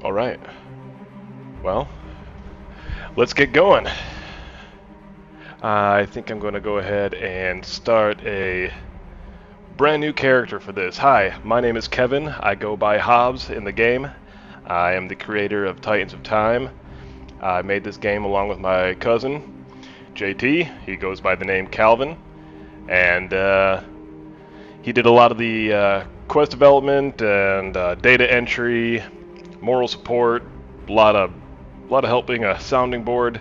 Alright. Well, let's get going. I think I'm going to go ahead and start a brand new character for this. Hi, my name is Kevin. I go by Hobbes in the game. I am the creator of Titans of Time. I made this game along with my cousin, JT. He goes by the name Calvin. And he did a lot of the quest development and data entry, moral support, a lot of helping a sounding board,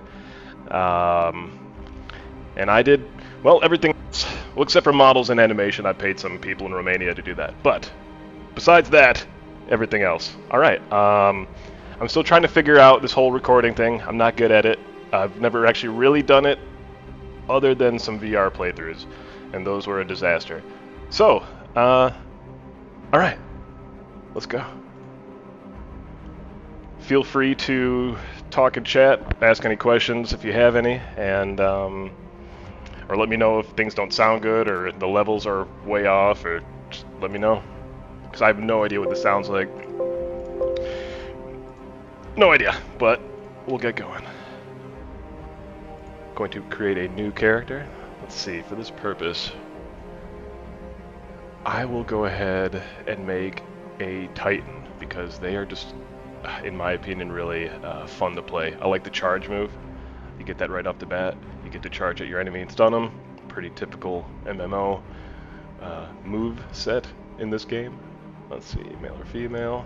and I did everything else. Well, except for models and animation. I paid some people in Romania to do that. But besides that, everything else. All right. I'm still trying to figure out this whole recording thing. I'm not good at it. I've never actually really done it, other than some VR playthroughs, and those were a disaster. So, all right, let's go. Feel free to talk and chat, ask any questions if you have any, and or let me know if things don't sound good or the levels are way off, or just let me know, because I have no idea what this sounds like. No idea, but we'll get going. Going to create a new character. Let's see, for this purpose, I will go ahead and make a Titan, because they are just, in my opinion, really fun to play. I like the charge move. You get that right off the bat. You get to charge at your enemy and stun them. Pretty typical MMO move set in this game. Let's see, male or female.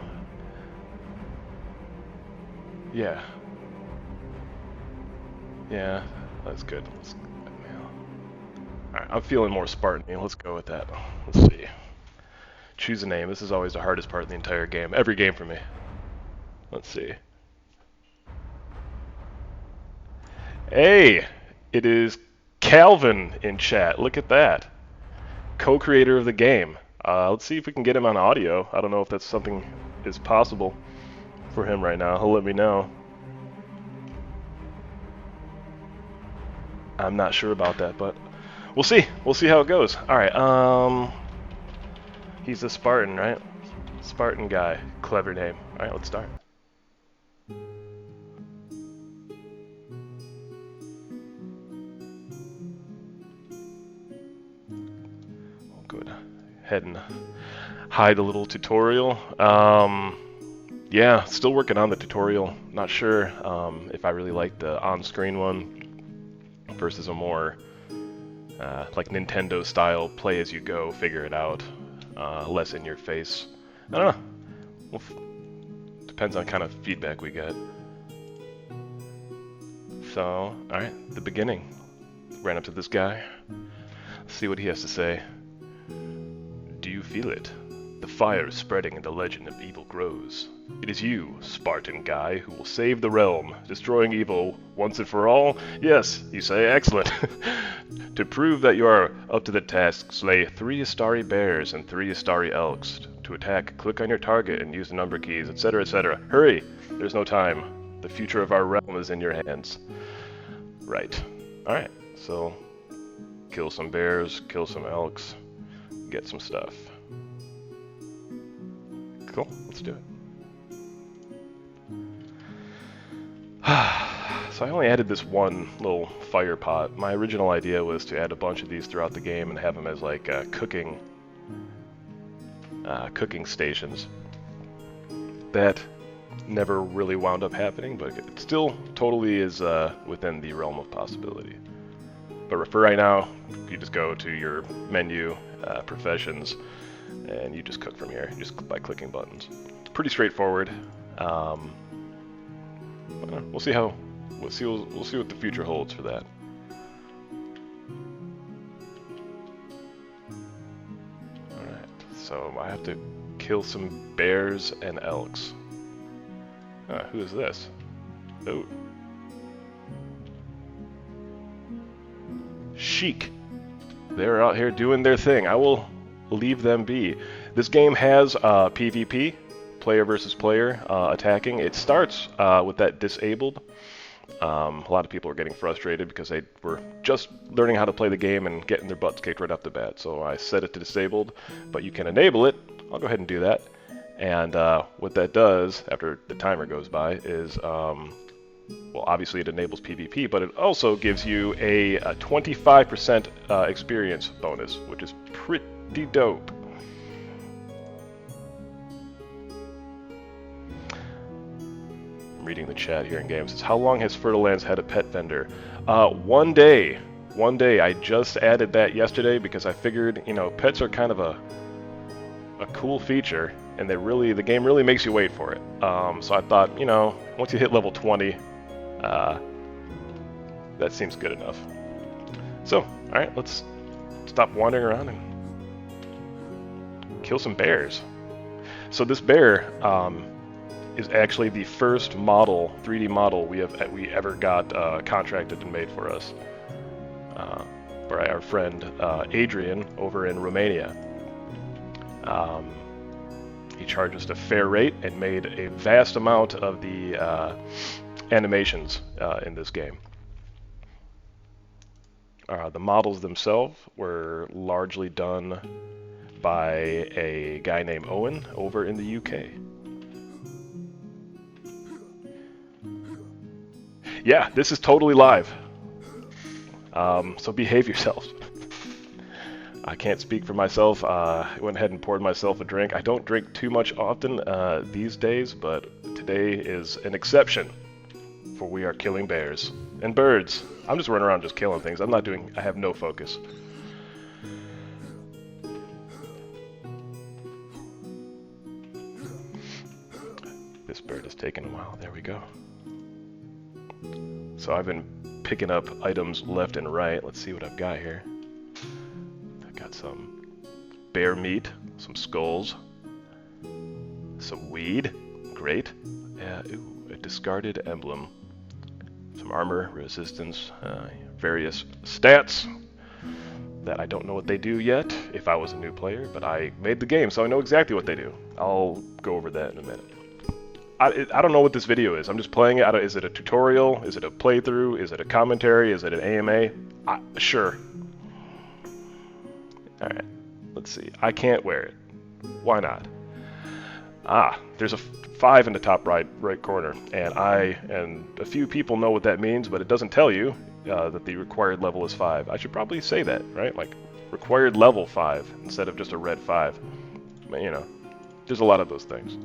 Yeah. Yeah, that's good. Male. Alright, I'm feeling more Spartan. Let's go with that. Let's see. Choose a name. This is always the hardest part of the entire game. Every game for me. Let's see. Hey! It is Calvin in chat. Look at that. Co-creator of the game. Let's see if we can get him on audio. I don't know if that's something is possible for him right now. He'll let me know. I'm not sure about that, but we'll see. We'll see how it goes. Alright, he's a Spartan, right? Spartan guy. Clever name. Alright, let's start. I'll go ahead and hide a little tutorial. Yeah, still working on the tutorial. Not sure if I really like the on-screen one versus a more like Nintendo style play as you go, figure it out, less in your face. I don't know. Well, depends on kind of feedback we get. So, alright, the beginning. Ran up to this guy. Let's see what he has to say. Do you feel it? The fire is spreading and the legend of evil grows. It is you, Spartan guy, who will save the realm, destroying evil once and for all? Yes, you say, excellent. To prove that you are up to the task, slay 3 Astari bears and 3 Astari elks. To attack, click on your target and use the number keys, etc., etc. Hurry! There's no time. The future of our realm is in your hands. Right. Alright, so kill some bears, kill some elks, get some stuff. Cool, let's do it. So I only added this one little fire pot. My original idea was to add a bunch of these throughout the game and have them as like cooking stations. That never really wound up happening, but it still totally is within the realm of possibility. But for right now, you just go to your menu, professions, and you just cook from here, just by clicking buttons. It's pretty straightforward. We'll see how. We'll see what the future holds for that. Alright, so I have to kill some bears and elks. Who is this? Oh. Chic. They're out here doing their thing. I will leave them be. This game has PvP, player versus player, attacking. It starts with that disabled. A lot of people are getting frustrated because they were just learning how to play the game and getting their butts kicked right off the bat. So I set it to disabled, but you can enable it. I'll go ahead and do that. And what that does after the timer goes by is, well, obviously it enables PvP, but it also gives you a 25% experience bonus, which is pretty dope. I'm reading the chat here in game. It says, how long has Fertilands had a pet vendor? 1 day. 1 day. I just added that yesterday because I figured, you know, pets are kind of a cool feature, and the game really makes you wait for it. So I thought, you know, once you hit level 20, that seems good enough. So, alright, let's stop wandering around and kill some bears. So this bear is actually the first model, 3D model we ever got contracted and made for us. By our friend Adrian over in Romania. He charged us a fair rate and made a vast amount of the animations in this game. The models themselves were largely done by a guy named Owen over in the UK. Yeah, this is totally live. So behave yourselves. I can't speak for myself. I went ahead and poured myself a drink. I don't drink too much often these days, but today is an exception, for we are killing bears and birds. I'm just running around just killing things. I have no focus. This bird is taking a while. There we go. So I've been picking up items left and right. Let's see what I've got here. I've got some bear meat, some skulls, some weed, great. Ooh, a discarded emblem, some armor, resistance, various stats that I don't know what they do yet if I was a new player, but I made the game, so I know exactly what they do. I'll go over that in a minute. I don't know what this video is. I'm just playing it. Is it a tutorial? Is it a playthrough? Is it a commentary? Is it an AMA? Sure. Alright, let's see. I can't wear it. Why not? There's a 5 in the top right corner, and a few people know what that means, but it doesn't tell you that the required level is 5. I should probably say that, right? Like, required level 5 instead of just a red 5. But, you know, there's a lot of those things.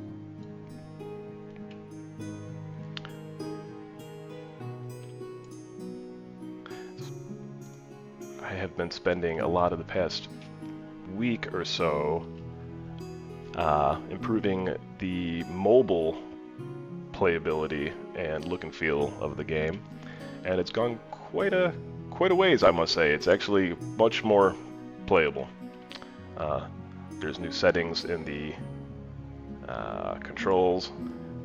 I have been spending a lot of the past week or so improving the mobile playability and look and feel of the game, and it's gone quite a ways, I must say. It's actually much more playable. There's new settings in the controls,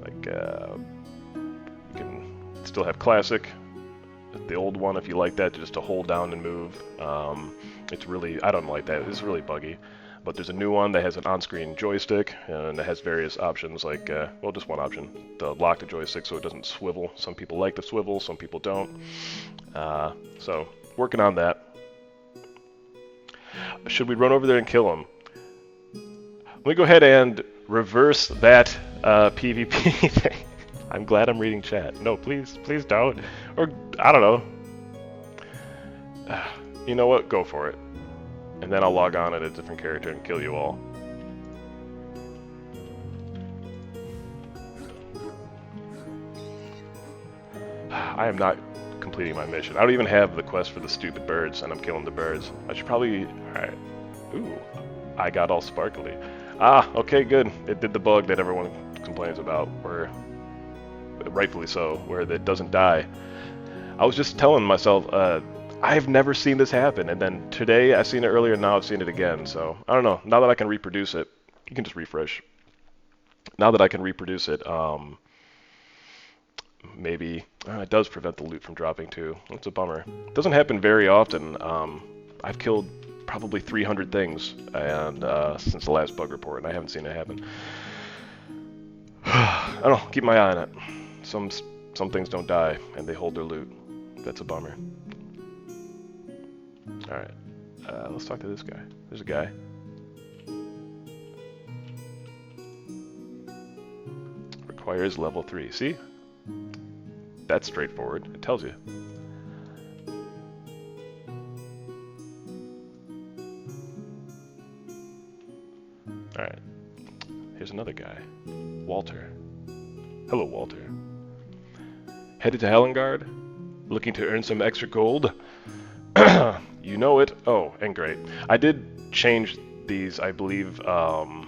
like you can still have classic, the old one if you like that, just to hold down and move. It's really, I don't like that, it's really buggy. But there's a new one that has an on-screen joystick, and it has various options like, well, just one option, to lock the joystick so it doesn't swivel. Some people like to swivel, some people don't. So, working on that. Should we run over there and kill him? Let me go ahead and reverse that PvP thing. I'm glad I'm reading chat. No, please don't. Or, I don't know. You know what? Go for it. And then I'll log on at a different character and kill you all. I am not completing my mission. I don't even have the quest for the stupid birds, and I'm killing the birds. I should probably... Alright. Ooh. I got all sparkly. Okay, good. It did the bug that everyone complains about, where... rightfully so, where it doesn't die. I was just telling myself, I've never seen this happen, and then today I've seen it earlier, and now I've seen it again, so I don't know. Now that I can reproduce it, you can just refresh. Now that I can reproduce it, maybe it does prevent the loot from dropping too. It's a bummer. It doesn't happen very often. I've killed probably 300 things and since the last bug report, and I haven't seen it happen. I don't know, keep my eye on it. Some things don't die, and they hold their loot. That's a bummer. Alright, let's talk to this guy. There's a guy. requires level 3. See? That's straightforward. It tells you. Alright. Here's another guy. Walter. Hello, Walter. Headed to Hellengard? Looking to earn some extra gold? You know it. Oh, and great. I did change these, I believe, from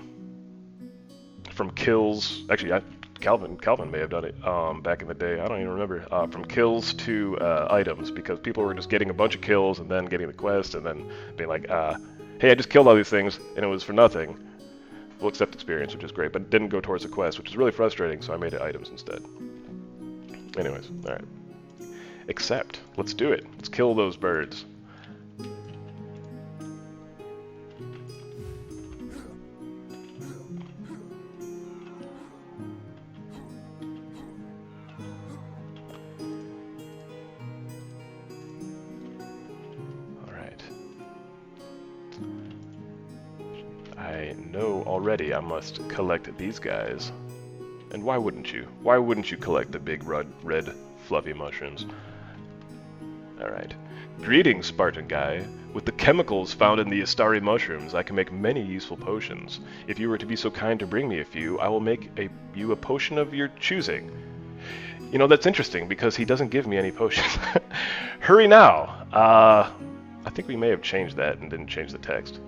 kills. Actually, Calvin may have done it back in the day. I don't even remember. From kills to items, because people were just getting a bunch of kills and then getting the quest and then being like, hey, I just killed all these things and it was for nothing. We'll accept experience, which is great, but it didn't go towards the quest, which is really frustrating, so I made it items instead. Anyways, alright. Accept. Let's do it. Let's kill those birds. Alright. I know already I must collect these guys. And why wouldn't you? Why wouldn't you collect the big red fluffy mushrooms? Alright. Greetings, Spartan guy. With the chemicals found in the Astari mushrooms, I can make many useful potions. If you were to be so kind to bring me a few, I will make you a potion of your choosing. You know, that's interesting, because he doesn't give me any potions. Hurry now! I think we may have changed that and didn't change the text.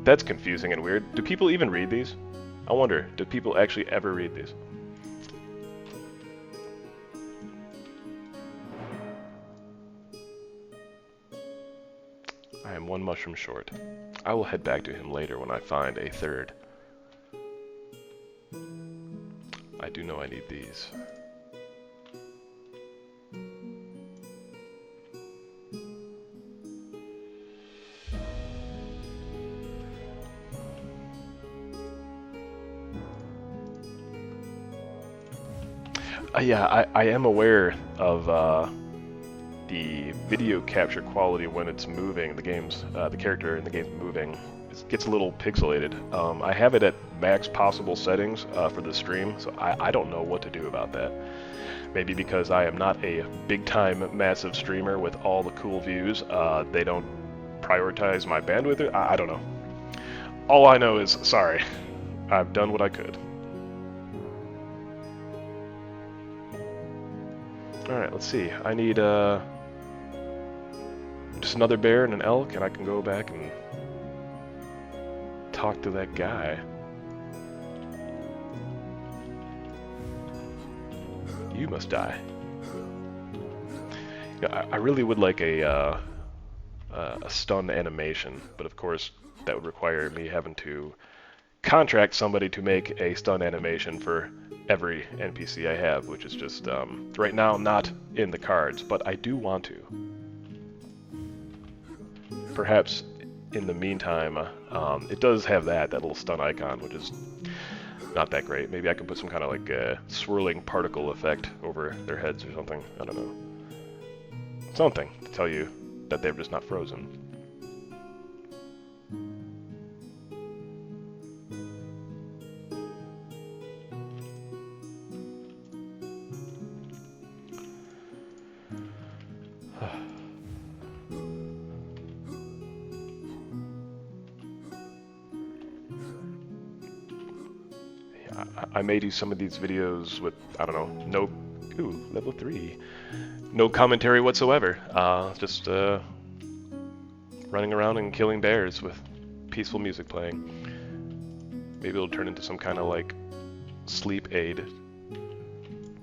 That's confusing and weird. Do people even read these? I wonder, do people actually ever read these? I am one mushroom short. I will head back to him later when I find a third. I do know I need these. Yeah, I am aware of the video capture quality when it's moving. The character in the game's moving. It gets a little pixelated. I have it at max possible settings for the stream, so I don't know what to do about that. Maybe because I am not a big-time massive streamer with all the cool views, they don't prioritize my bandwidth. I don't know. All I know is, sorry, I've done what I could. Alright, let's see. I need just another bear and an elk, and I can go back and talk to that guy. You must die. Yeah, I really would like a stun animation, but of course that would require me having to contract somebody to make a stun animation for every NPC I have, which is just, right now, not in the cards, but I do want to. Perhaps in the meantime, it does have that little stun icon, which is not that great. Maybe I can put some kind of like swirling particle effect over their heads or something. I don't know. Something to tell you that they're just not frozen. I may do some of these videos with, I don't know, level 3. No commentary whatsoever. Just running around and killing bears with peaceful music playing. Maybe it'll turn into some kind of like sleep aid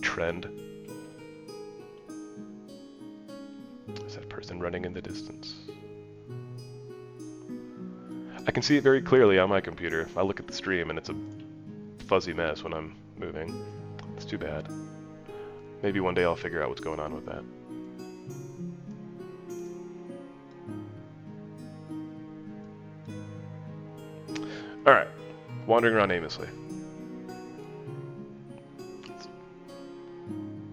trend. Is that person running in the distance? I can see it very clearly on my computer. I look at the stream and it's a fuzzy mess when I'm moving. It's too bad. Maybe one day I'll figure out what's going on with that. Alright, wandering around aimlessly. It's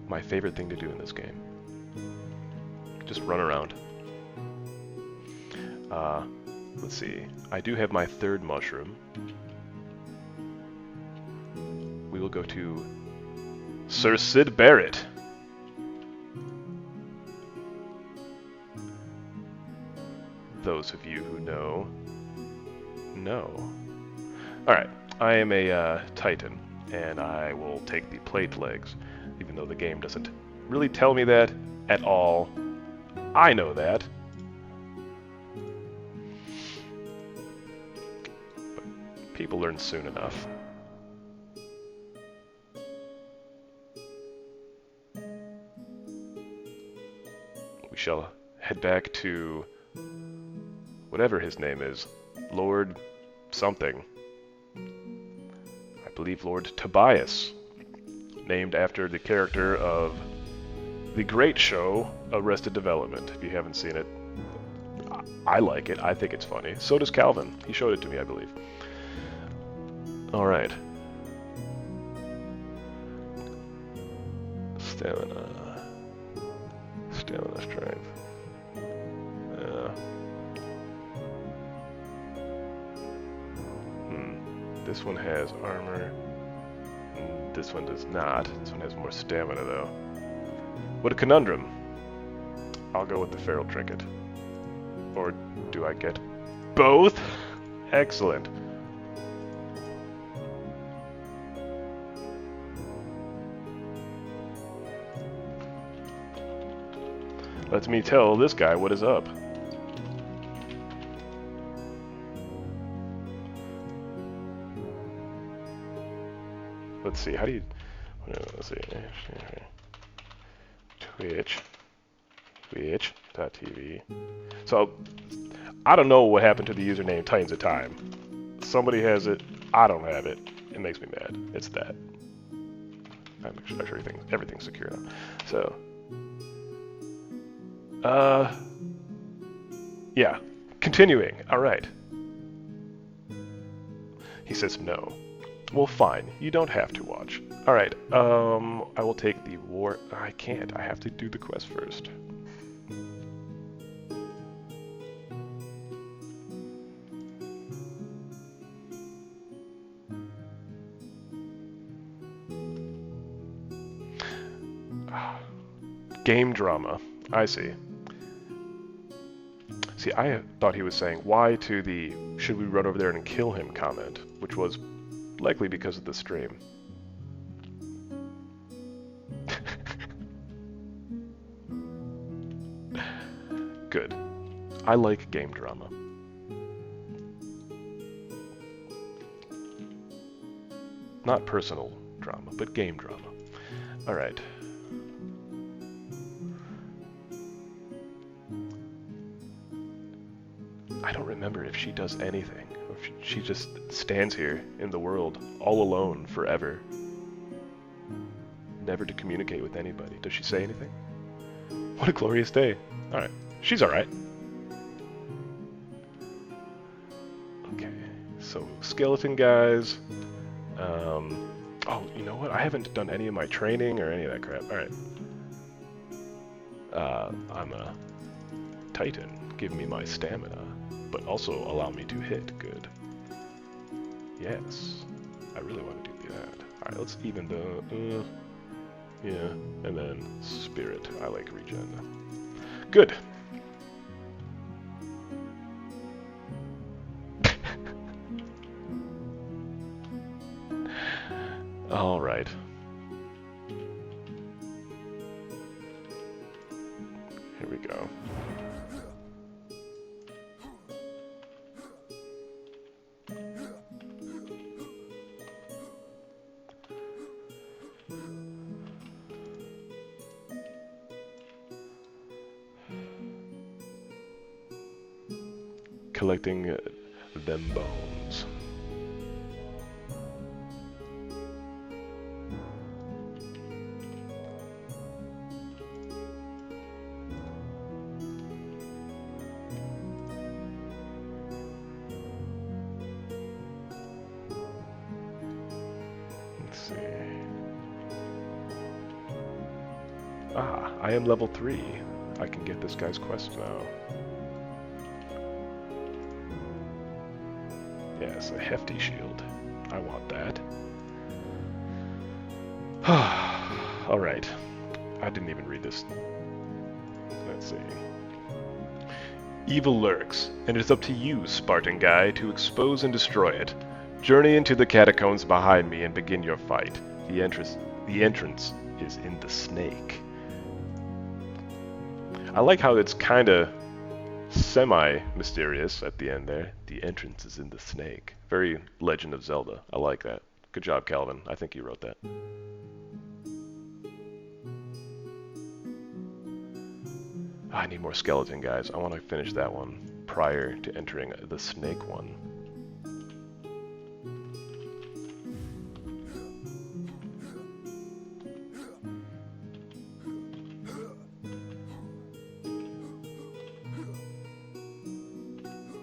my favorite thing to do in this game. Just run around. Let's see. I do have my third mushroom. We we will go to Sir Sid Barrett. Those of you who know. Alright, I am a Titan, and I will take the plate legs, even though the game doesn't really tell me that at all. I know that. But people learn soon enough. We shall head back to whatever his name is, Lord something. I believe Lord Tobias, named after the character of the great show Arrested Development. If you haven't seen it, I like it. I think it's funny. So does Calvin. He showed it to me, I believe. Alright. Stamina, strength. This one has armor. This one does not. This one has more stamina, though. What a conundrum. I'll go with the feral trinket. Or do I get both? Excellent. Let me tell this guy what is up. Let's see, how do you... Let's see. Twitch.tv. So, I don't know what happened to the username Titans of Time. Somebody has it, I don't have it. It makes me mad. It's that. I'm sure everything's secure now. So, yeah. Continuing. Alright. He says no. Well, fine. You don't have to watch. Alright, I will take the war... I can't. I have to do the quest first. Game drama. I see. See, I thought he was saying, why to the should we run over there and kill him comment, which was likely because of the stream. Good. I like game drama. Not personal drama, but game drama. Alright. I don't remember if she does anything, or if she just stands here in the world, all alone, forever. Never to communicate with anybody. Does she say anything? What a glorious day. Alright. She's alright. Okay. So, skeleton guys. Oh, you know what? I haven't done any of my training or any of that crap. Alright. I'm a Titan. Give me my stamina. But also allow me to hit. Good. Yes. I really want to do that. Alright, let's even the... yeah, and then spirit. I like regen. Good. Alright. Here we go. Collecting them bones. Let's see. Ah, I am level 3. I can get this guy's quest now. Yes, a hefty shield. I want that. Alright. I didn't even read this. Let's see. Evil lurks, and it is up to you, Spartan guy, to expose and destroy it. Journey into the catacombs behind me and begin your fight. The entrance is in the snake. I like how it's kinda semi-mysterious at the end there. The entrance is in the snake. Very Legend of Zelda. I like that. Good job, Calvin. I think you wrote that. I need more skeleton guys. I want to finish that one prior to entering the snake one.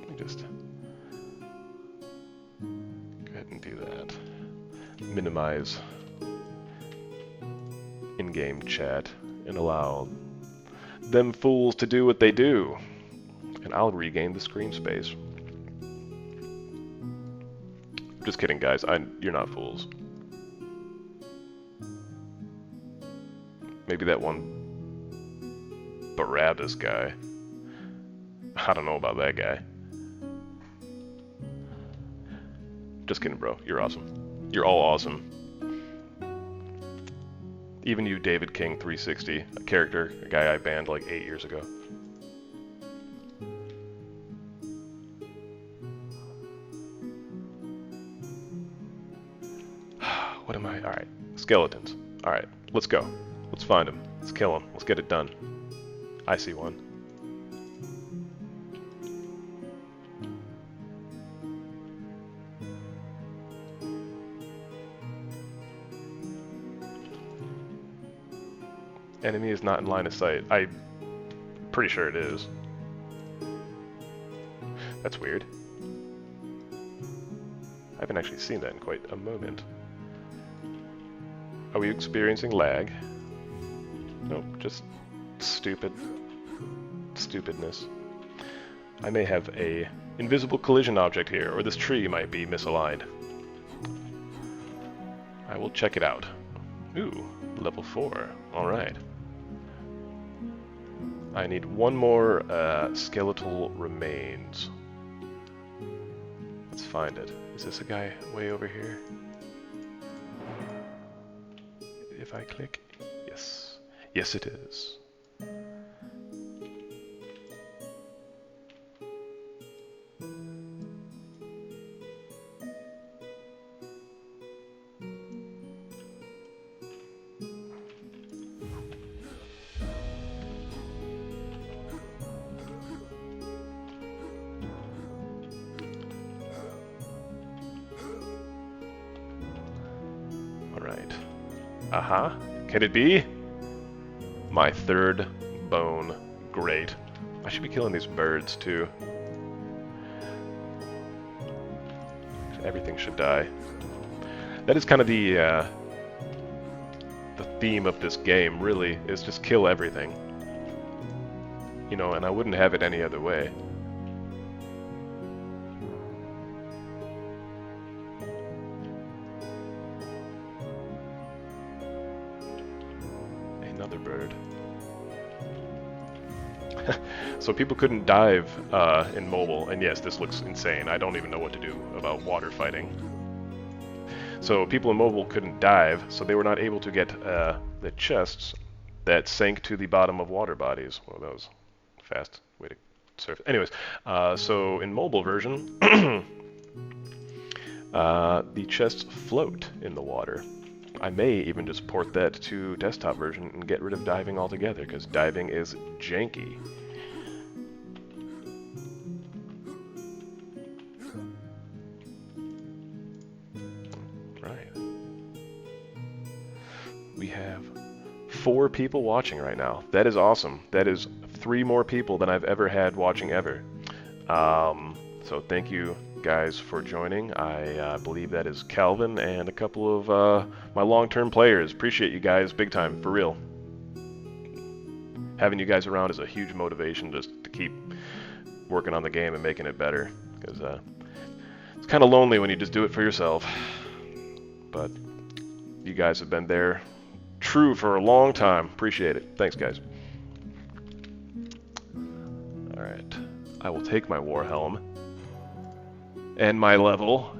Let me just go ahead and do that. Minimize in-game chat and allow them fools to do what they do, and I'll regain the screen space. Just kidding, guys. You're not fools. Maybe that one Barabbas guy. I don't know about that guy. Just kidding, bro. You're awesome. You're all awesome. Even you, David King 360, a character, a guy I banned like 8 years ago. What am I? Alright, skeletons. Alright, let's go. Let's find them. Let's kill them. Let's get it done. I see one. Enemy is not in line of sight. I'm pretty sure it is. That's weird. I haven't actually seen that in quite a moment. Are we experiencing lag? Nope, just stupidness. I may have a invisible collision object here, or this tree might be misaligned. I will check it out. Ooh, level 4. Alright. I need one more skeletal remains. Let's find it. Is this a guy way over here? If I click, yes. Yes, it is. Alright. Aha. Can it be? My third bone. Great. I should be killing these birds too. Everything should die. That is kind of the theme of this game, really, is just kill everything. You know, and I wouldn't have it any other way. Another bird. So people couldn't dive in mobile, and yes, this looks insane. I don't even know what to do about water fighting. So people in mobile couldn't dive, so they were not able to get the chests that sank to the bottom of water bodies. Well, that was a fast way to surf. Anyways, so in mobile version, the chests float in the water. I may even just port that to desktop version and get rid of diving altogether, because diving is janky. Right. We have 4 people watching right now. That is awesome. That is 3 more people than I've ever had watching ever. So thank you guys for joining. I believe that is Calvin and a couple of my long-term players. Appreciate you guys big time, for real. Having you guys around is a huge motivation just to keep working on the game and making it better, because it's kind of lonely when you just do it for yourself. But you guys have been there true for a long time. Appreciate it. Thanks, guys. Alright. I will take my war helm. And my level.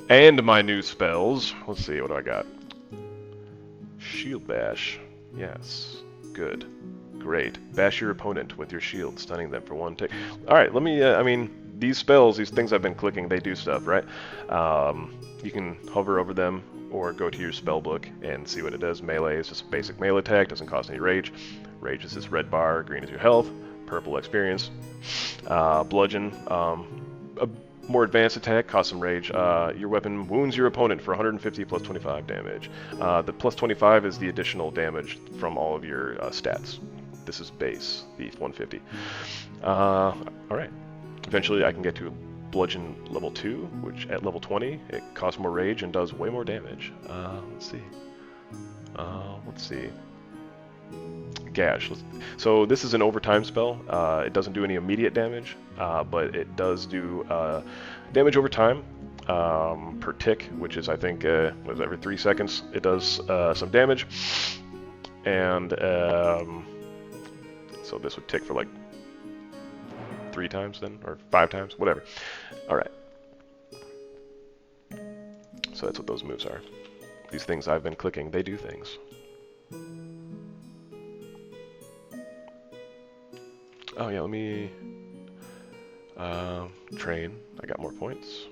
And my new spells. Let's see, what do I got? Shield bash. Yes. Good. Great. Bash your opponent with your shield, stunning them for 1 tick. Alright, let me, I mean, these spells, these things I've been clicking, they do stuff, right? You can hover over them or go to your spell book and see what it does. Melee is just a basic melee attack, doesn't cost any rage. Rage is this red bar, green is your health, purple experience. Bludgeon, a more advanced attack, costs some rage. Your weapon wounds your opponent for 150 plus 25 damage. The plus 25 is the additional damage from all of your stats. This is base, the 150. Alright. Eventually I can get to Bludgeon level 2, which at level 20, it costs more rage and does way more damage. Let's see. Let's see. Gash. So this is an overtime spell. It doesn't do any immediate damage, but it does do damage over time per tick, which is, I think, was every 3 seconds it does some damage. And so this would tick for like 3 times then, or 5 times, whatever. Alright. So that's what those moves are. These things I've been clicking, they do things. Oh yeah, let me train. I got more points.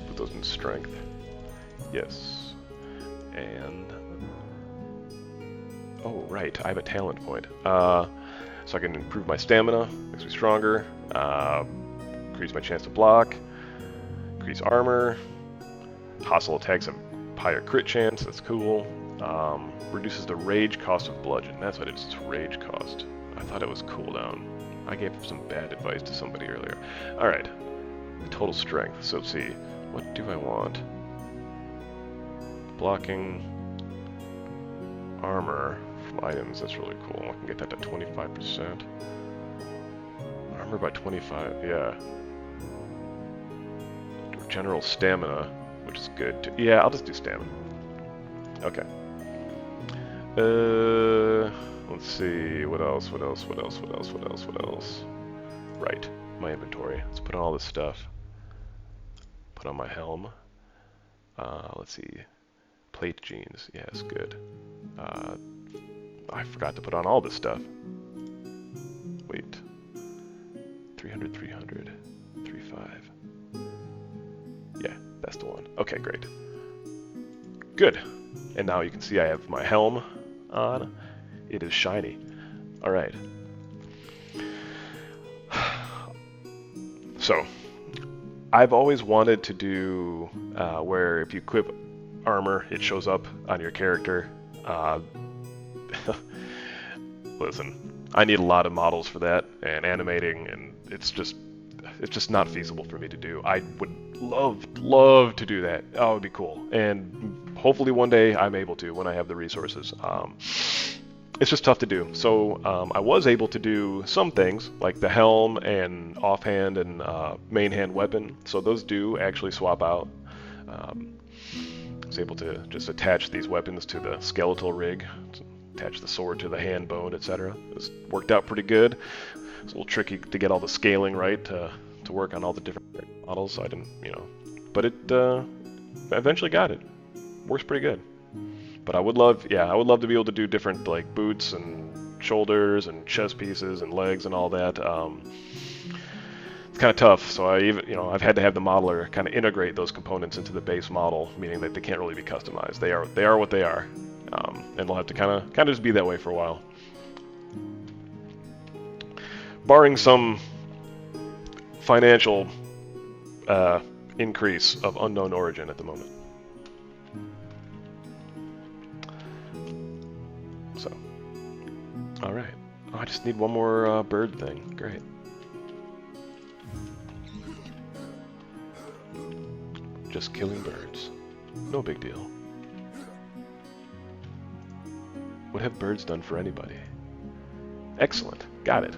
Put those in strength. Yes. And oh right, I have a talent point. So I can improve my stamina, makes me stronger, increase my chance to block, increase armor, hostile attacks have higher crit chance, that's cool. Reduces the rage cost of bludgeon, that's what it is, it's rage cost. I thought it was cooldown. I gave some bad advice to somebody earlier. Alright, total strength, so let's see, what do I want? Blocking, armor, items, that's really cool. I can get that to 25%. Armor by 25, yeah. General stamina, which is good too. Yeah, I'll just do stamina. Okay. Let's see, what else? Right, my inventory. Let's put on all this stuff. Put on my helm. Let's see. Plate jeans, yes, good. I forgot to put on all this stuff. Wait. 300, 35. Yeah, that's the one. Okay, great. Good. And now you can see I have my helm on. It is shiny. Alright. So, I've always wanted to do where if you equip armor, it shows up on your character. Listen, I need a lot of models for that and animating, and it's just not feasible for me to do. I would love to do that. Oh, it would be cool, and hopefully one day I'm able to when I have the resources. It's just tough to do. So I was able to do some things like the helm and offhand and main hand weapon. So those do actually swap out. I was able to just attach these weapons to the skeletal rig, attach the sword to the hand bone, etc. It worked out pretty good. It's a little tricky to get all the scaling right to work on all the different models. So I didn't, but it eventually got it. Works pretty good. But I would love to be able to do different like boots and shoulders and chest pieces and legs and all that. It's kind of tough, so I've had to have the modeler kind of integrate those components into the base model, meaning that they can't really be customized. They are what they are, and they'll have to kind of just be that way for a while. Barring some financial increase of unknown origin at the moment. So, all right. Oh, I just need one more bird thing. Great. Just killing birds. No big deal. What have birds done for anybody? Excellent. Got it.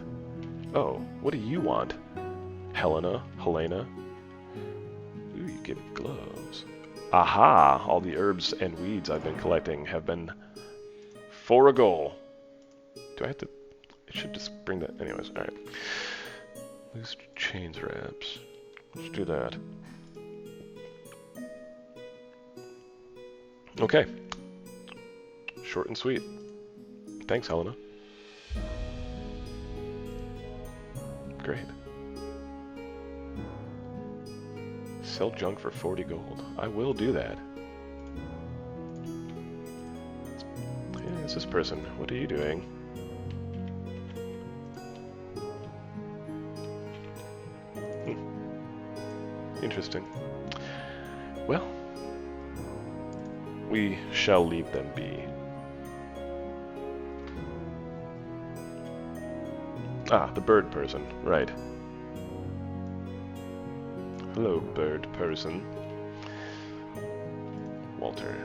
Oh, what do you want? Helena? Ooh, you get gloves. Aha! All the herbs and weeds I've been collecting have been for a goal. Do I have to... It should just bring that... Anyways, alright. Loose chains wraps. Let's do that. Okay. Short and sweet. Thanks, Helena. Great. Sell junk for 40 gold. I will do that. Yeah, it's this person. What are you doing? Interesting. Well, we shall leave them be. Ah, the bird person. Right. Hello, bird person. Walter.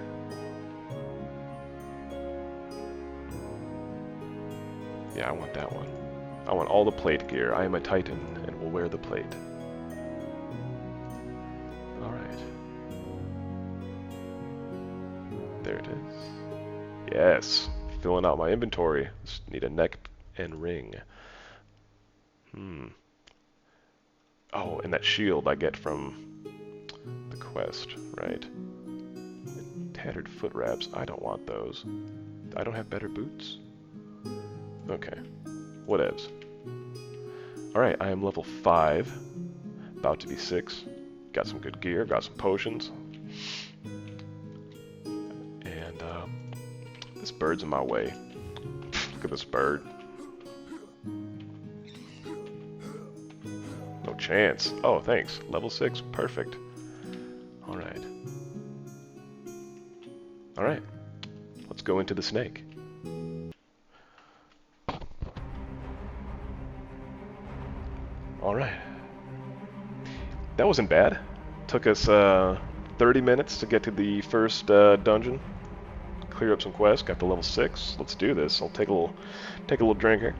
Yeah, I want that one. I want all the plate gear. I am a titan and will wear the plate. Alright. There it is. Yes. Filling out my inventory. Just need a neck and ring. Oh, and that shield I get from the quest, right? And tattered foot wraps. I don't want those. I don't have better boots? Okay. Whatevs. Alright, I am level 5. About to be 6. Got some good gear, got some potions. And, this bird's in my way. Look at this bird. No chance. Oh, thanks. Level 6. Perfect. Alright. Alright. Let's go into the snake. Alright. That wasn't bad. Took us 30 minutes to get to the first dungeon. Clear up some quests. Got to level 6. Let's do this. I'll take a little drink here.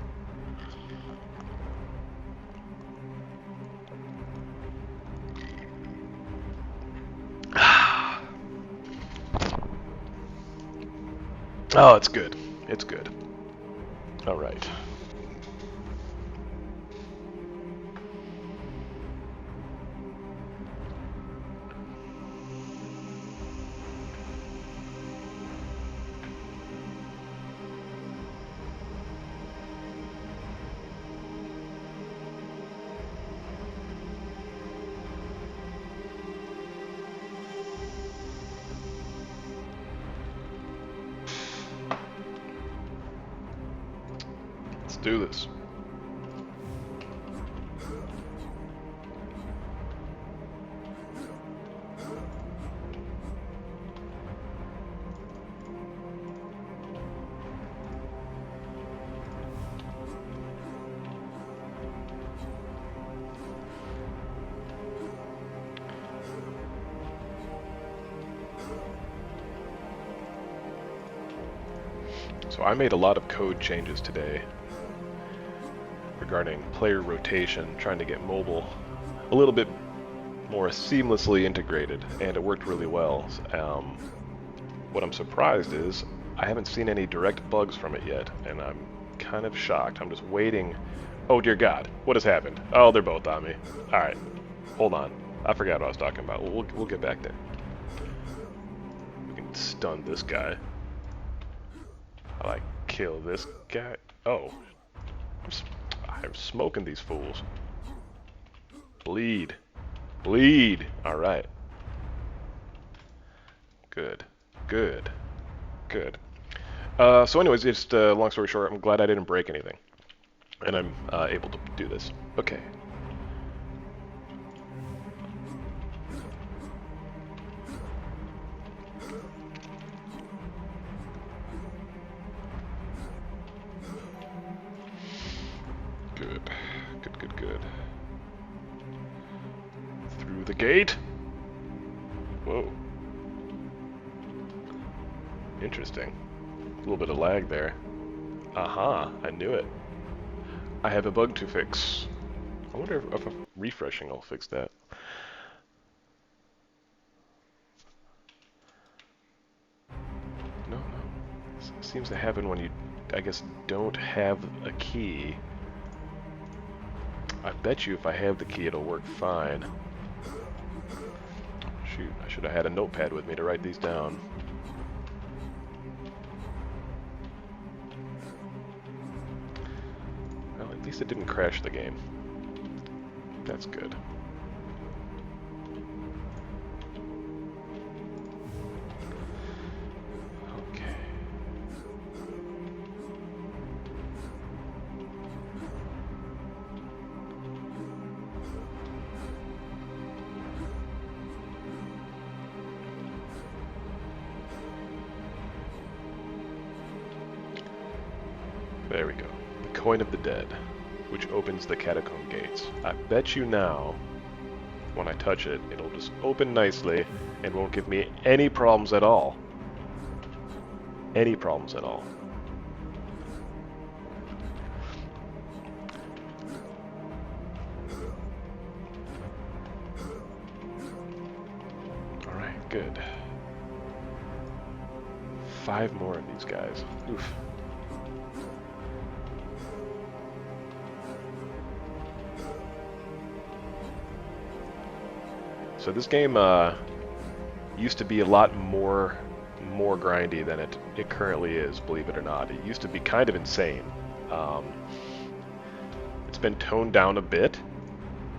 Oh, it's good. It's good. Alright. Let's do this. So I made a lot of code changes today regarding player rotation, trying to get mobile a little bit more seamlessly integrated, and it worked really well. What I'm surprised is I haven't seen any direct bugs from it yet, and I'm kind of shocked. I'm just waiting. Oh dear God, what has happened? Oh, they're both on me. All right, hold on. I forgot what I was talking about. We'll get back there. We can stun this guy. I like kill this guy. Oh, I'm smoking these fools. Bleed. Bleed. Alright. Good. Good. Good. So anyways, just long story short, I'm glad I didn't break anything. And I'm able to do this. Okay. Good. Good, good, good. Through the gate. Whoa. Interesting. A little bit of lag there. Aha, I knew it. I have a bug to fix. I wonder if refreshing will fix that. seems to happen when you, I guess, don't have a key. I bet you if I have the key it'll work fine. Shoot, I should have had a notepad with me to write these down. Well, at least it didn't crash the game. That's good. Okay. There we go. The Coin of the Dead, which opens the Catacomb gates. I bet you now, when I touch it, it'll just open nicely and won't give me any problems at all. Any problems at all. Alright, good. 5 more of these guys. Oof. So this game used to be a lot more grindy than it currently is, believe it or not. It used to be kind of insane. It's been toned down a bit.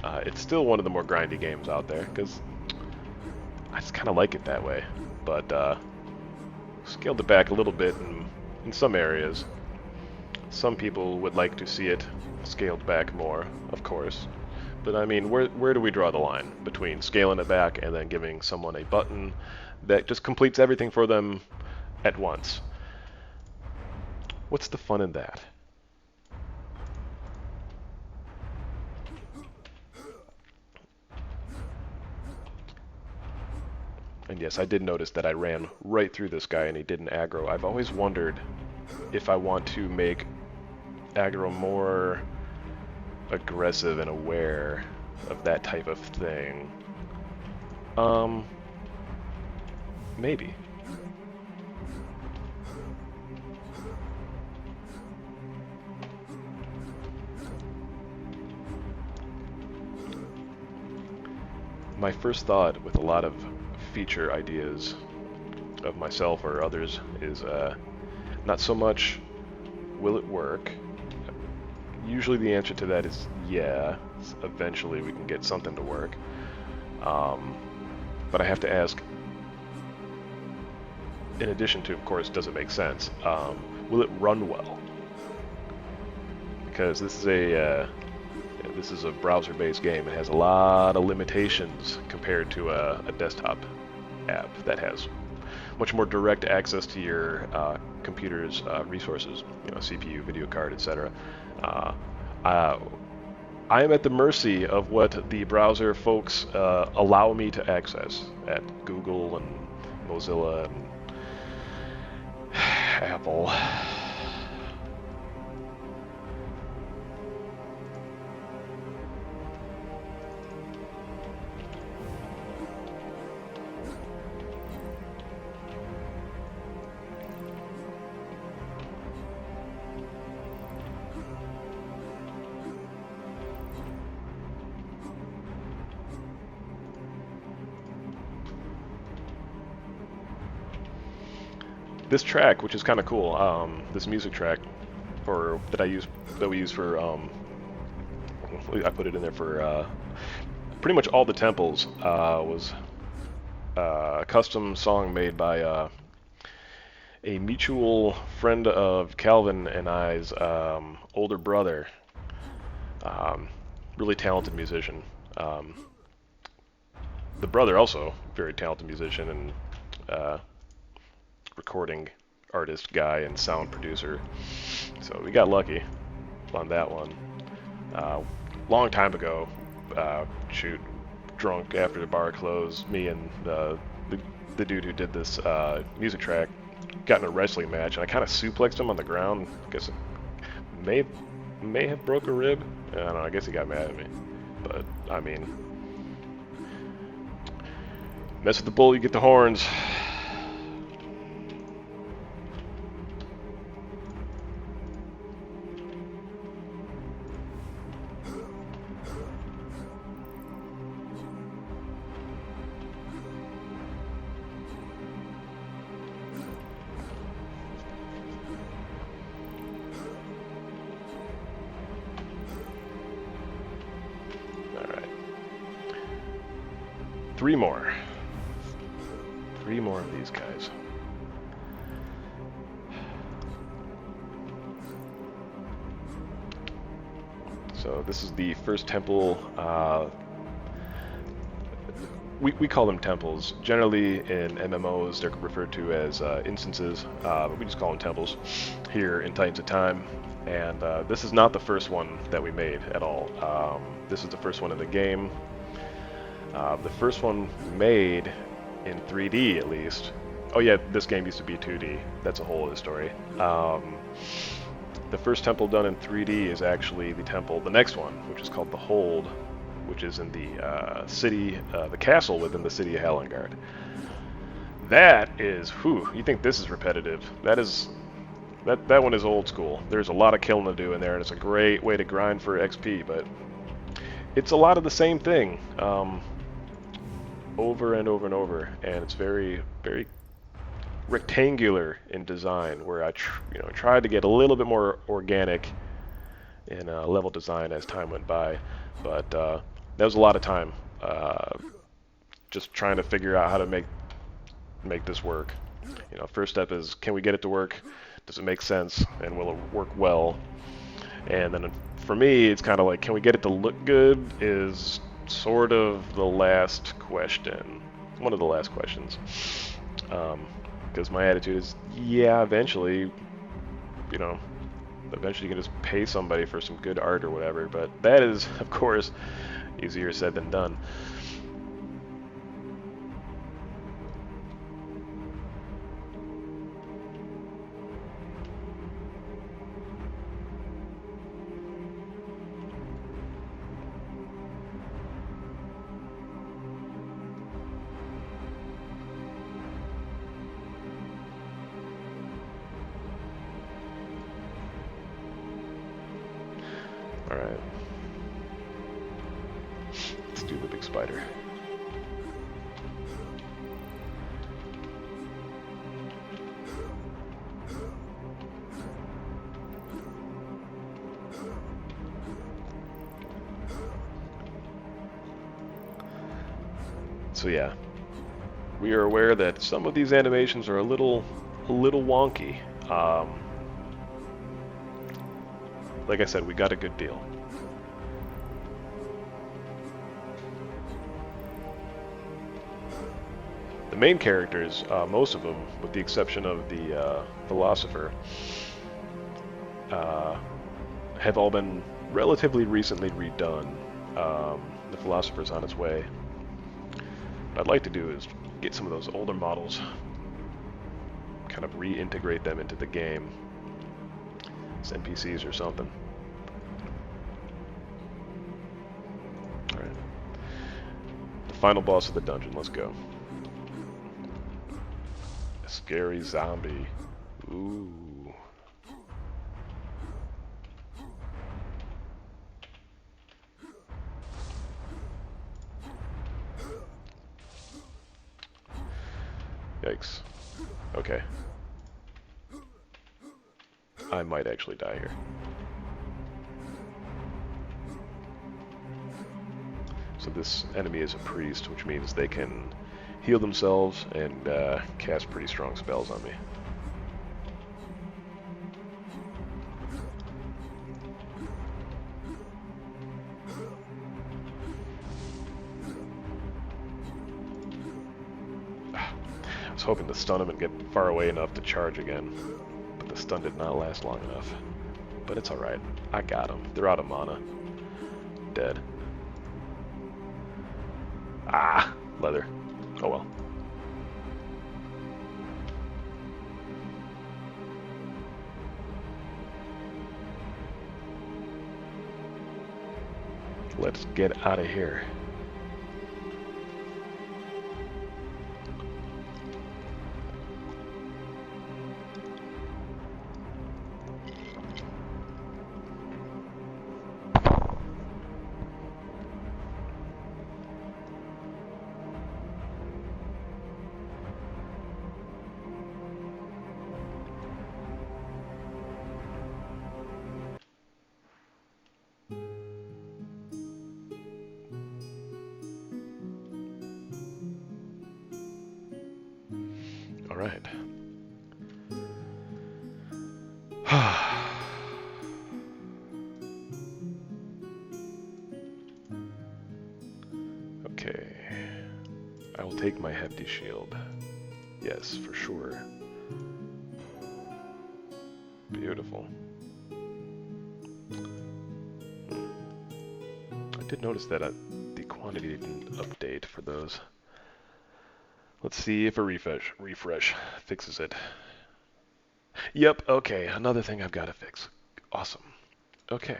It's still one of the more grindy games out there, because I just kind of like it that way. But scaled it back a little bit in some areas. Some people would like to see it scaled back more, of course. But I mean, where do we draw the line between scaling it back and then giving someone a button that just completes everything for them at once? What's the fun in that? And yes, I did notice that I ran right through this guy and he didn't aggro. I've always wondered if I want to make aggro more aggressive and aware of that type of thing. Maybe. My first thought with a lot of feature ideas of myself or others is not so much will it work. Usually the answer to that is yeah, eventually we can get something to work. But I have to ask, in addition to, of course, does it make sense, will it run well? Because this is a browser-based game. It has a lot of limitations compared to a desktop app that has much more direct access to your computer's resources, CPU, video card, etc. I am at the mercy of what the browser folks allow me to access at Google and Mozilla and Apple. This track, which is kind of cool, this music track, that we use for, I put it in there for pretty much all the temples, was a custom song made by a mutual friend of Calvin and I's older brother. Really talented musician. The brother also very talented musician and recording artist guy and sound producer. So we got lucky on that one. Long time ago, drunk after the bar closed, me and the dude who did this music track got in a wrestling match, and I kind of suplexed him on the ground. I guess it may have broke a rib. I don't know, I guess he got mad at me. But, I mean, mess with the bull, you get the horns. 3 more. 3 more of these guys. So this is the first temple. We call them temples. Generally in MMOs they're referred to as instances, but we just call them temples here in Titans of Time. And this is not the first one that we made at all. This is the first one in the game. The first one made in 3D at least. Oh yeah, this game used to be 2D. That's a whole other story. The first temple done in 3D is actually the next one, which is called the Hold, which is in the city, the castle within the city of Hellengard. That is, you think this is repetitive? That one is old school. There's a lot of killing to do in there, and it's a great way to grind for XP, but it's a lot of the same thing, over and over and over, and it's very, very rectangular in design, where I tried to get a little bit more organic in level design as time went by, but that was a lot of time just trying to figure out how to make this work. First step is, can we get it to work? Does it make sense, and will it work well? And then for me, it's kind of like, can we get it to look good is sort of the last question, one of the last questions. Because my attitude is, yeah, eventually you can just pay somebody for some good art or whatever, but that is, of course, easier said than done. Alright. Let's do the big spider. So yeah, we are aware that some of these animations are a little wonky. Like I said, we got a good deal. The main characters, most of them, with the exception of the philosopher, have all been relatively recently redone. The philosopher's on its way. What I'd like to do is get some of those older models, kind of reintegrate them into the game. As NPCs or something. Alright. The final boss of the dungeon, let's go. A scary zombie. Ooh. Yikes. Okay. I might actually die here. So this enemy is a priest, which means they can heal themselves and cast pretty strong spells on me. I was hoping to stun him and get far away enough to charge again. The stun did not last long enough. But it's alright. I got them. They're out of mana. Dead. Ah! Leather. Oh well. Let's get out of here. Alright. Okay. I will take my hefty shield. Yes, for sure. Beautiful. I did notice that the quantity didn't update for those. Let's see if a refresh fixes it. Yep, okay, another thing I've got to fix. Awesome. Okay.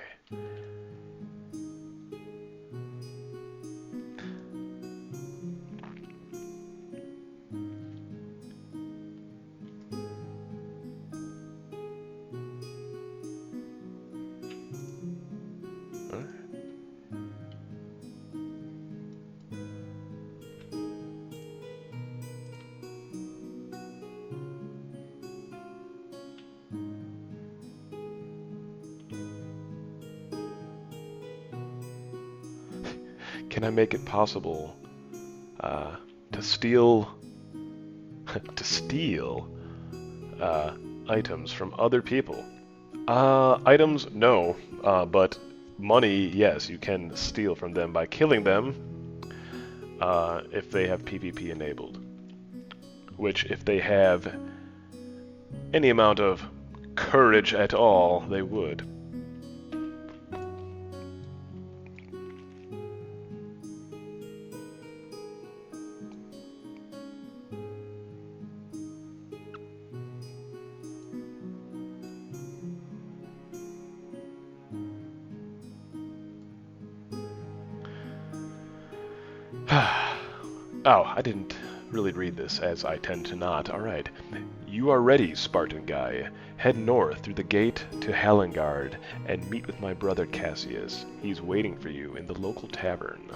Can I make it possible to steal items from other people? Items, no, but money, yes, you can steal from them by killing them if they have PvP enabled. Which, if they have any amount of courage at all, they would. Oh, I didn't really read this, as I tend to not. Alright. You are ready, Spartan guy. Head north through the gate to Halengard and meet with my brother Cassius. He's waiting for you in the local tavern.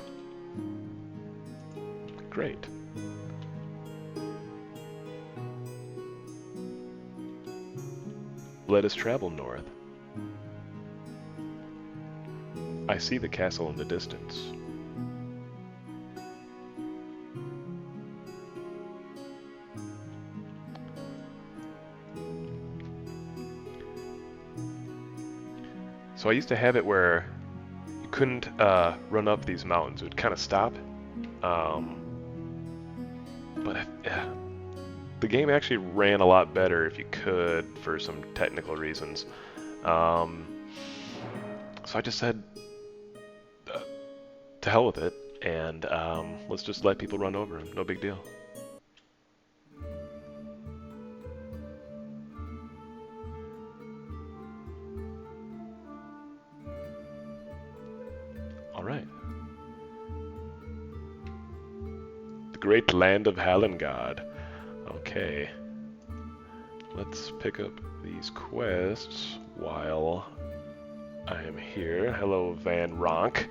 Great. Let us travel north. I see the castle in the distance. So I used to have it where you couldn't run up these mountains. It would kind of stop. But the game actually ran a lot better if you could for some technical reasons. So I just said, to hell with it, and let's just let people run over them. No big deal. Alright. The great land of Halengard. Okay. Let's pick up these quests while I am here. Hello, Van Ronk.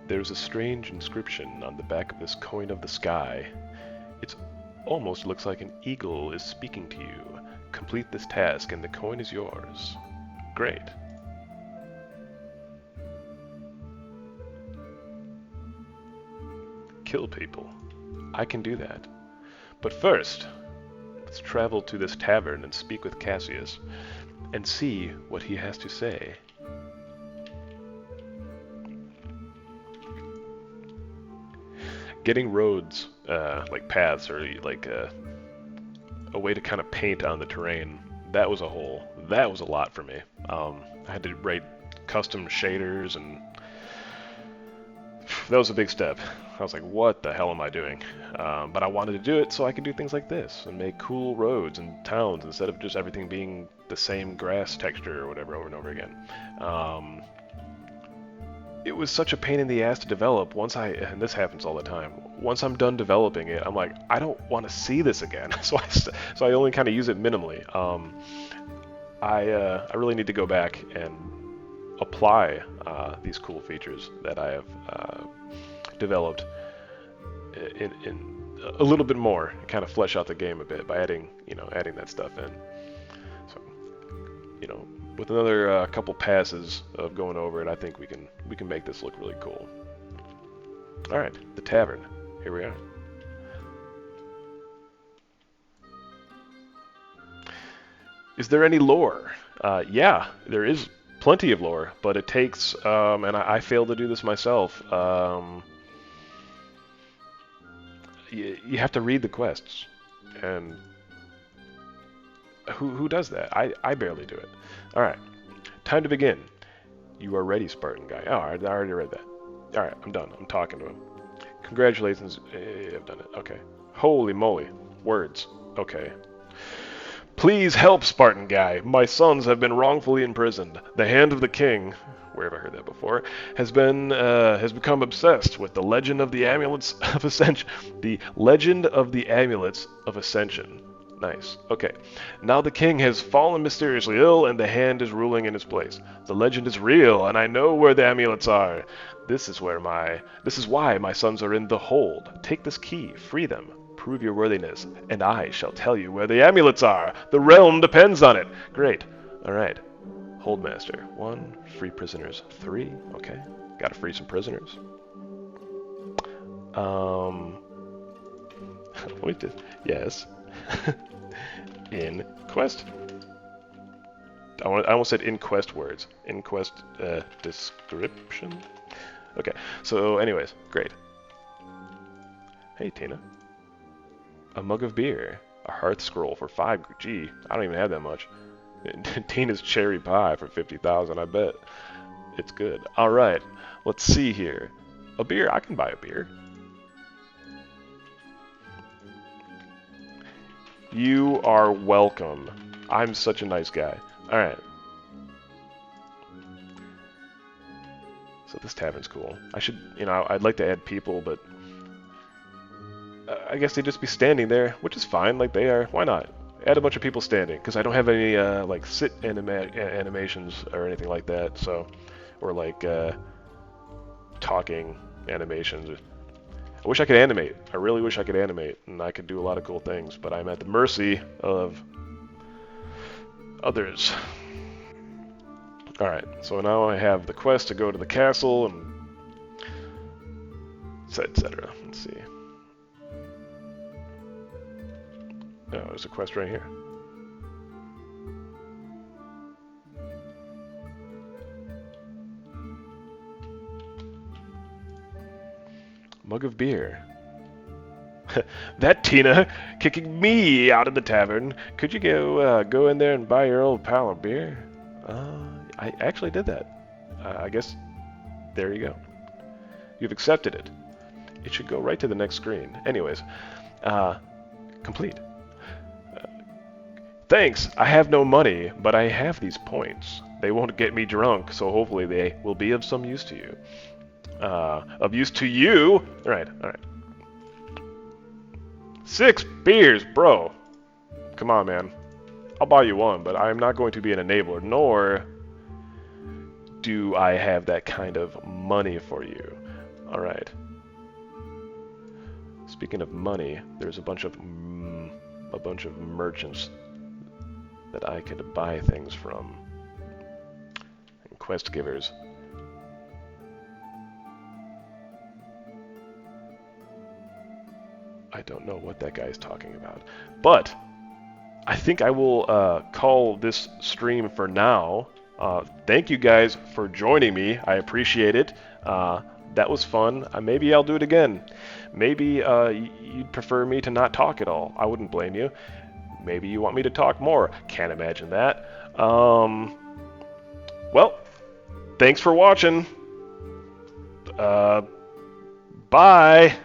There's a strange inscription on the back of this coin of the sky. It almost looks like an eagle is speaking to you. Complete this task and the coin is yours. Great. Kill people. I can do that. But first, let's travel to this tavern and speak with Cassius and see what he has to say. Getting roads, like paths, or like a way to kind of paint on the terrain, that was a lot for me. I had to write custom shaders, and that was a big step. I was like, what the hell am I doing? But I wanted to do it so I could do things like this, and make cool roads and towns, instead of just everything being the same grass texture or whatever over and over again. It was such a pain in the ass to develop. And this happens all the time, once I'm done developing it, I'm like, I don't want to see this again. so I only kind of use it minimally. I really need to go back and apply these cool features that I have developed in a little bit more, and kind of flesh out the game a bit by adding, adding that stuff in. So, with another couple passes of going over it, I think we can make this look really cool. All right, the tavern. Here we are. Is there any lore? Yeah, there is plenty of lore, but it takes, and I failed to do this myself. You have to read the quests, and who does that? I barely do it. All right, time to begin. You are ready, Spartan guy. Oh, I already read that. All right, I'm done. I'm talking to him. Congratulations. I've done it. Okay. Holy moly. Words. Okay. Please help, Spartan guy. My sons have been wrongfully imprisoned. The hand of the king, where have I heard that before, has become obsessed with the legend of the amulets of ascension. The legend of the amulets of ascension. Nice. Okay. Now the king has fallen mysteriously ill, and the hand is ruling in his place. The legend is real, and I know where the amulets are. This is why my sons are in the hold. Take this key. Free them. Prove your worthiness, and I shall tell you where the amulets are. The realm depends on it. Great. All right. Holdmaster. 1. Free prisoners. 3. Okay. Gotta free some prisoners. Wait. Yes. In quest. I almost said in quest words. In quest description. Okay. So, anyways, great. Hey, Tina. A mug of beer. A hearth scroll for 5. Gee, I don't even have that much. Tina's cherry pie for 50,000. I bet it's good. All right. Let's see here. A beer. I can buy a beer. You are welcome. I'm such a nice guy. All right. So this tavern's cool. I should, I'd like to add people, but I guess they'd just be standing there, which is fine, like they are. Why not? Add a bunch of people standing, because I don't have any, like, sit animations or anything like that, so, or, like, talking animations. I wish I could animate. I really wish I could animate, and I could do a lot of cool things, but I'm at the mercy of others. Alright, so now I have the quest to go to the castle, and etc. Let's see. Oh, there's a quest right here. Mug of beer. That Tina kicking me out of the tavern. Could you go in there and buy your old pal a beer? I actually did that. I guess there you go. You've accepted it. It should go right to the next screen. Anyways, complete. Thanks, I have no money, but I have these points. They won't get me drunk, so hopefully they will be of some use to you. Of use to you? Alright. 6 beers, bro. Come on, man. I'll buy you one, but I'm not going to be an enabler, nor do I have that kind of money for you. Alright. Speaking of money, there's a bunch of merchants that I could buy things from. And quest givers. I don't know what that guy's talking about. But I think I will call this stream for now. Thank you guys for joining me. I appreciate it. That was fun. Maybe I'll do it again. Maybe you'd prefer me to not talk at all. I wouldn't blame you. Maybe you want me to talk more. Can't imagine that. Well, thanks for watching. Bye.